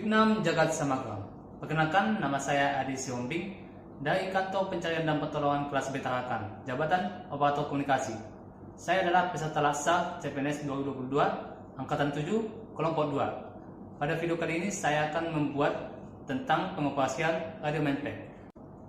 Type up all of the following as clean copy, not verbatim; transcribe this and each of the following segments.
Viknam Jagat Samagram. Perkenalkan, nama saya Adi Siombing dari Kantor Pencarian dan Pertolongan Kelas B Tarakan, Jabatan Operator Komunikasi. Saya adalah peserta laksar CPNS 2022, Angkatan 7, Kelompok 2. Pada video kali ini saya akan membuat tentang pengoperasian radio Manpack.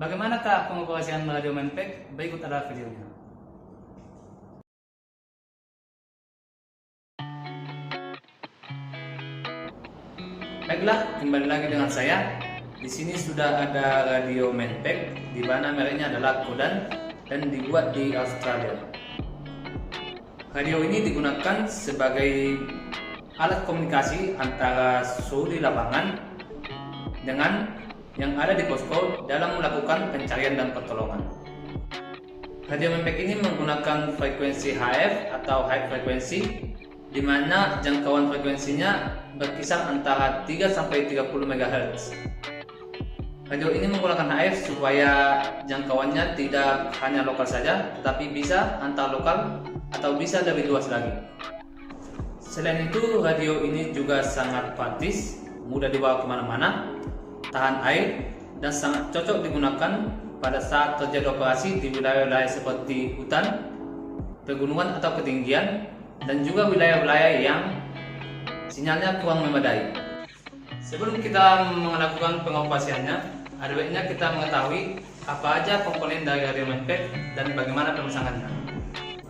Bagaimanakah pengoperasian radio Manpack? Berikut adalah videonya. Baiklah, kembali lagi dengan saya. Di sini sudah ada radio Manpack, di mana mereknya adalah Codan dan dibuat di Australia. Radio ini digunakan sebagai alat komunikasi antara suhu di lapangan dengan yang ada di posko dalam melakukan pencarian dan pertolongan. Radio Manpack ini menggunakan frekuensi HF atau high frequency, di mana jangkauan frekuensinya berkisar antara 3-30 MHz. Radio ini menggunakan HF supaya jangkauannya tidak hanya lokal saja, tetapi bisa antar lokal atau bisa lebih luas lagi. Selain itu, radio ini juga sangat praktis, mudah dibawa kemana-mana, tahan air, dan sangat cocok digunakan pada saat terjadi operasi di wilayah-wilayah seperti hutan, pegunungan atau ketinggian, dan juga wilayah-wilayah yang sinyalnya kurang memadai. Sebelum kita melakukan pengoperasiannya, ada baiknya kita mengetahui apa aja komponen dari radio Manpack dan bagaimana pemasangannya.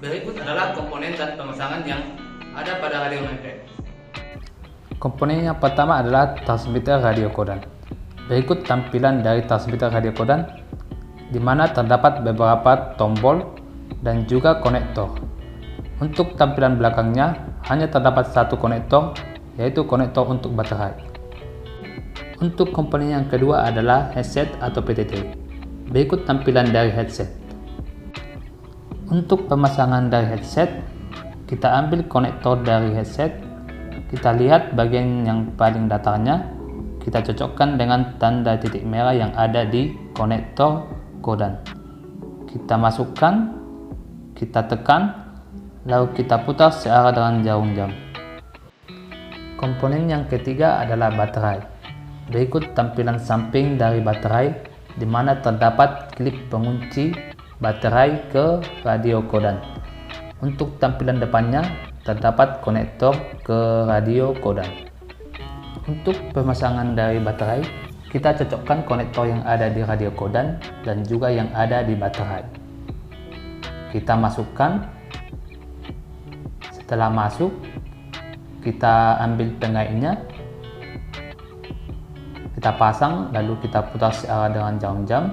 Berikut adalah komponen dan pemasangan yang ada pada radio Manpack. Komponen yang pertama adalah transmitter radio Codan. Berikut tampilan dari transmitter radio Codan, di mana terdapat beberapa tombol dan juga konektor. Untuk tampilan belakangnya hanya terdapat satu konektor, yaitu konektor untuk baterai. Untuk komponen yang kedua adalah headset atau PTT. Berikut tampilan dari headset. Untuk pemasangan dari headset, kita ambil konektor dari headset, kita lihat bagian yang paling datarnya, kita cocokkan dengan tanda titik merah yang ada di konektor Codan. Kita masukkan, kita tekan, lalu kita putar searah dengan jarum jam. Komponen yang ketiga adalah baterai. Berikut tampilan samping dari baterai, di mana terdapat klip pengunci baterai ke radio Codan. Untuk tampilan depannya terdapat konektor ke radio Codan. Untuk pemasangan dari baterai, kita cocokkan konektor yang ada di radio Codan dan juga yang ada di baterai. Kita masukkan. Setelah masuk, kita ambil pengaitnya, kita pasang, lalu kita putar searah dengan jarum jam,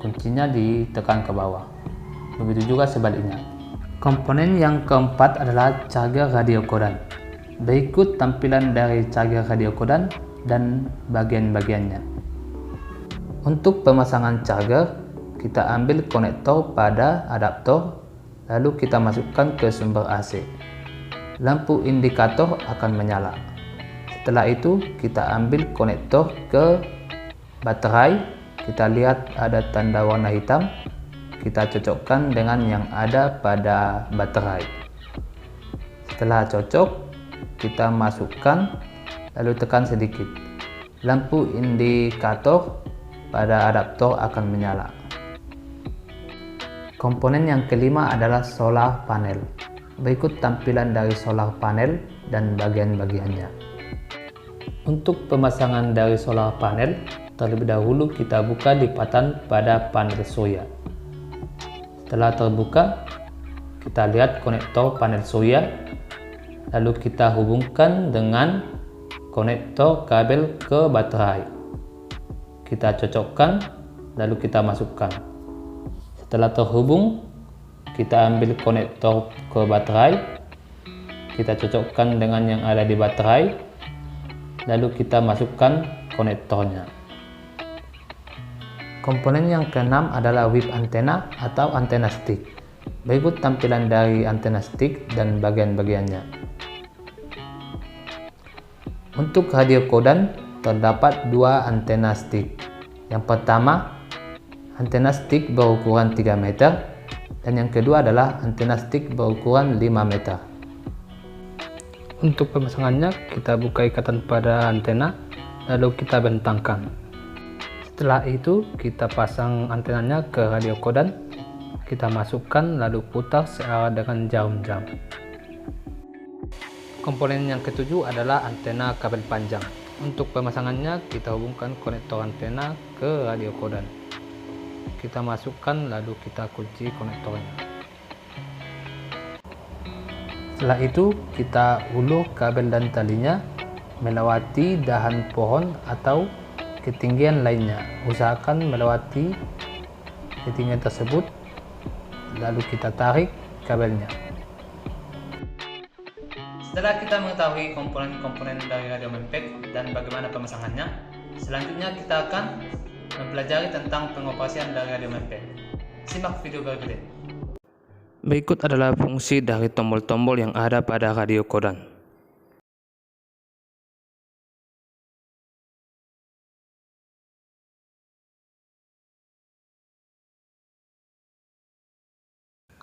kuncinya ditekan ke bawah. Begitu juga sebaliknya. Komponen yang keempat adalah charger radio Codan. Berikut tampilan dari charger radio Codan dan bagian-bagiannya. Untuk pemasangan charger, kita ambil konektor pada adaptor, lalu kita masukkan ke sumber AC. Lampu indikator akan menyala. Setelah itu kita ambil konektor ke baterai, kita lihat ada tanda warna hitam, kita cocokkan dengan yang ada pada baterai. Setelah cocok, kita masukkan, lalu tekan sedikit. Lampu indikator pada adaptor akan menyala. Komponen yang kelima adalah solar panel. Berikut tampilan dari solar panel dan bagian-bagiannya. Untuk pemasangan dari solar panel, terlebih dahulu kita buka lipatan pada panel surya. Setelah terbuka, kita lihat konektor panel surya, lalu kita hubungkan dengan konektor kabel ke baterai. Kita cocokkan, lalu kita masukkan. Setelah terhubung, kita ambil konektor ke baterai, kita cocokkan dengan yang ada di baterai, lalu kita masukkan konektornya. Komponen yang keenam adalah whip antena atau antena stick. Berikut tampilan dari antena stick dan bagian-bagiannya. Untuk radio Codan terdapat dua antena stick. Yang pertama, antena stick berukuran 3 meter, dan yang kedua adalah antena stick berukuran 5 meter. Untuk pemasangannya, kita buka ikatan pada antena, lalu kita bentangkan. Setelah itu kita pasang antenanya ke radio kodan, kita masukkan lalu putar searah dengan jarum jam. Komponen yang ketujuh adalah antena kabel panjang. Untuk pemasangannya kita hubungkan konektor antena ke radio kodan. Kita masukkan lalu kita kunci konektornya. Setelah itu kita ulur kabel dan talinya melewati dahan pohon atau ketinggian lainnya. Usahakan melewati ketinggian tersebut, lalu kita tarik kabelnya. Setelah kita mengetahui komponen-komponen dari radio Mempeck dan bagaimana pemasangannya, selanjutnya kita akan mempelajari tentang pengoperasian dari radio Mempeck. Simak video berikut ini. Berikut adalah fungsi dari tombol-tombol yang ada pada radio kodan.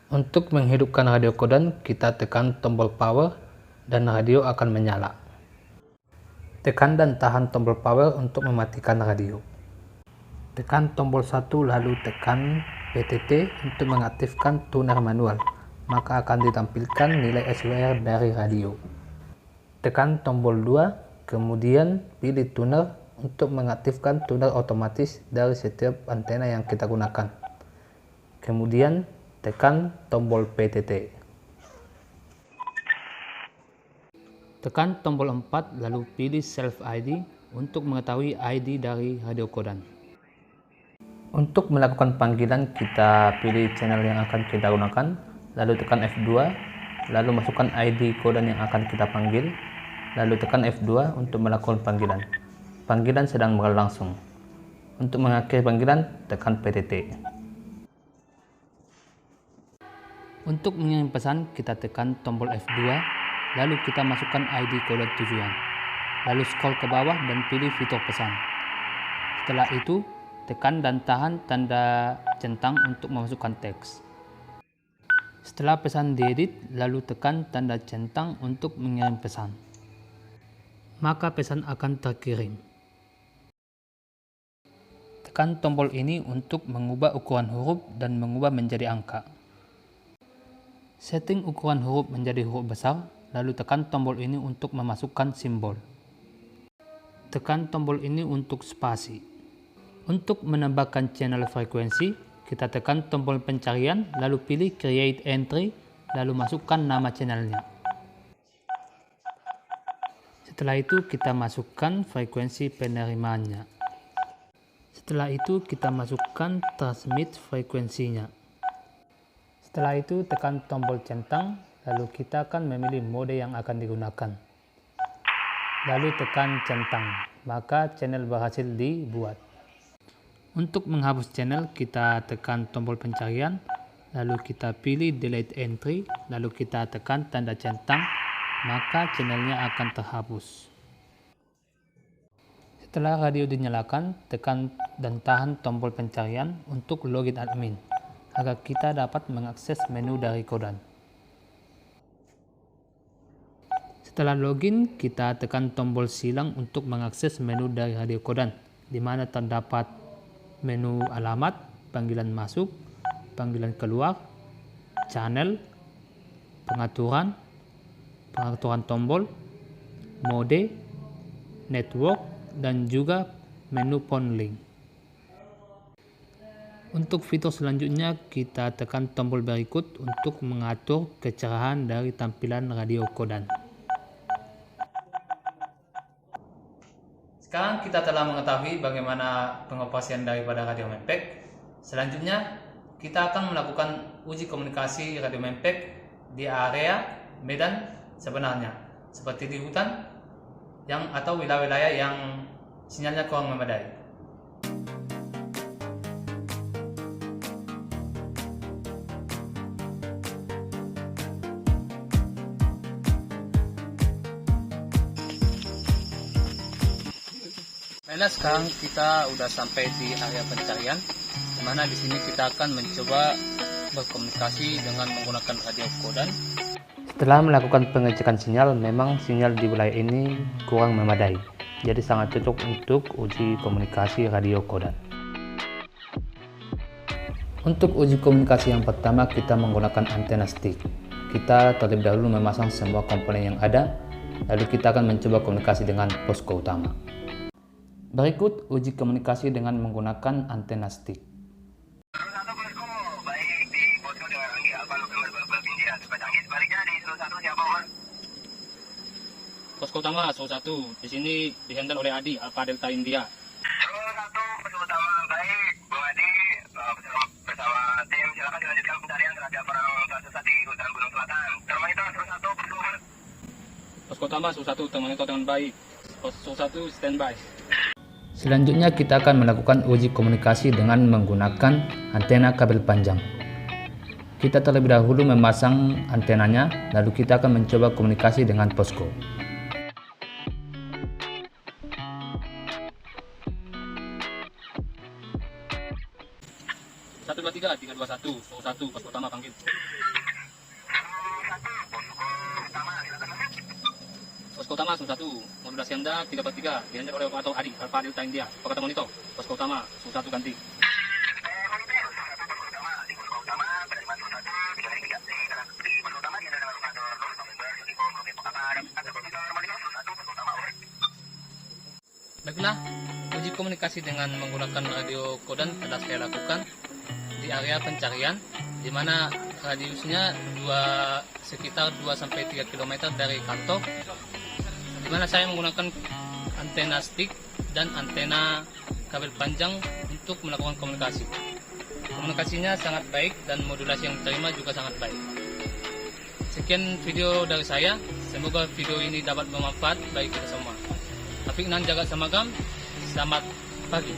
Untuk menghidupkan radio kodan, kita tekan tombol power dan radio akan menyala. Tekan dan tahan tombol power untuk mematikan radio. Tekan tombol 1 lalu tekan PTT untuk mengaktifkan tuner manual, maka akan ditampilkan nilai SWR dari radio. Tekan tombol 2, kemudian pilih tuner untuk mengaktifkan tuner otomatis dari setiap antena yang kita gunakan. Kemudian tekan tombol PTT. Tekan tombol 4 lalu pilih Self ID untuk mengetahui ID dari radio kodan. Untuk melakukan panggilan kita pilih channel yang akan kita gunakan, lalu tekan F2, lalu masukkan ID kodan yang akan kita panggil, lalu tekan F2 untuk melakukan panggilan. Panggilan sedang berlangsung. Untuk mengakhiri panggilan, tekan PTT. Untuk mengirim pesan, kita tekan tombol F2, lalu kita masukkan ID kode tujuan, lalu scroll ke bawah dan pilih fitur pesan. Setelah itu, tekan dan tahan tanda centang untuk memasukkan teks. Setelah pesan diedit, lalu tekan tanda centang untuk mengirim pesan. Maka pesan akan terkirim. Tekan tombol ini untuk mengubah ukuran huruf dan mengubah menjadi angka. Setting ukuran huruf menjadi huruf besar, lalu tekan tombol ini untuk memasukkan simbol. Tekan tombol ini untuk spasi. Untuk menambahkan channel frekuensi, kita tekan tombol pencarian, lalu pilih Create Entry, lalu masukkan nama channelnya. Setelah itu kita masukkan frekuensi penerimaannya. Setelah itu kita masukkan transmit frekuensinya. Setelah itu tekan tombol centang, lalu kita akan memilih mode yang akan digunakan. Lalu tekan centang, maka channel berhasil dibuat. Untuk menghapus channel, kita tekan tombol pencarian, lalu kita pilih Delete Entry, lalu kita tekan tanda centang, maka channelnya akan terhapus. Setelah radio dinyalakan, tekan dan tahan tombol pencarian untuk login admin, agar kita dapat mengakses menu dari kodan. Setelah login, kita tekan tombol silang untuk mengakses menu dari radio kodan, di mana terdapat menu alamat, panggilan masuk, panggilan keluar, channel, pengaturan tombol, mode, network, dan juga menu phone link. Untuk fitur selanjutnya, kita tekan tombol berikut untuk mengatur kecerahan dari tampilan radio kodan. Sekarang kita telah mengetahui bagaimana pengoperasian daripada radio Mempeck. Selanjutnya, kita akan melakukan uji komunikasi radio Mempeck di area medan sebenarnya, seperti di hutan atau wilayah-wilayah yang sinyalnya kurang memadai. Baiklah, sekarang kita udah sampai di area pencarian, di mana di sini kita akan mencoba berkomunikasi dengan menggunakan radio kodan. Setelah melakukan pengecekan sinyal, memang sinyal di wilayah ini kurang memadai. jadi sangat cocok untuk uji komunikasi radio kodan. Untuk uji komunikasi yang pertama, kita menggunakan antena stick. Kita terlebih dahulu memasang semua komponen yang ada, lalu kita akan mencoba komunikasi dengan posko utama. Berikut uji komunikasi dengan menggunakan antena stick. Posko utama 101, di sini dihandle oleh Adi, Alpha Delta India. 101, posko utama, baik, Bung Adi, bersama tim, silakan dilanjutkan pencarian terhadap orang tersesat di hutan Gunung Selatan. Termonitor 101, posko over. Posko utama 101, termonitor dengan baik. Posko 1 standby. Selanjutnya kita akan melakukan uji komunikasi dengan menggunakan antena kabel panjang. Kita terlebih dahulu memasang antenanya, lalu kita akan mencoba komunikasi dengan posko. 123, 321, 101, posko utama panggil. Posko utama 101, modulasi Anda 3/3, dihandle oleh operator Adi, Alpha Delta India. Operator monitor, posko utama 101 ganti. Baiklah, uji komunikasi dengan menggunakan radio kodan telah saya lakukan di area pencarian, di mana radiusnya sekitar 2-3 km dari kantor, di mana saya menggunakan antena stick dan antena kabel panjang untuk melakukan komunikasi. Komunikasinya sangat baik dan modulasi yang diterima juga sangat baik. Sekian video dari saya, semoga video ini dapat bermanfaat bagi kita semua. Apik nan jaga samagam, selamat pagi.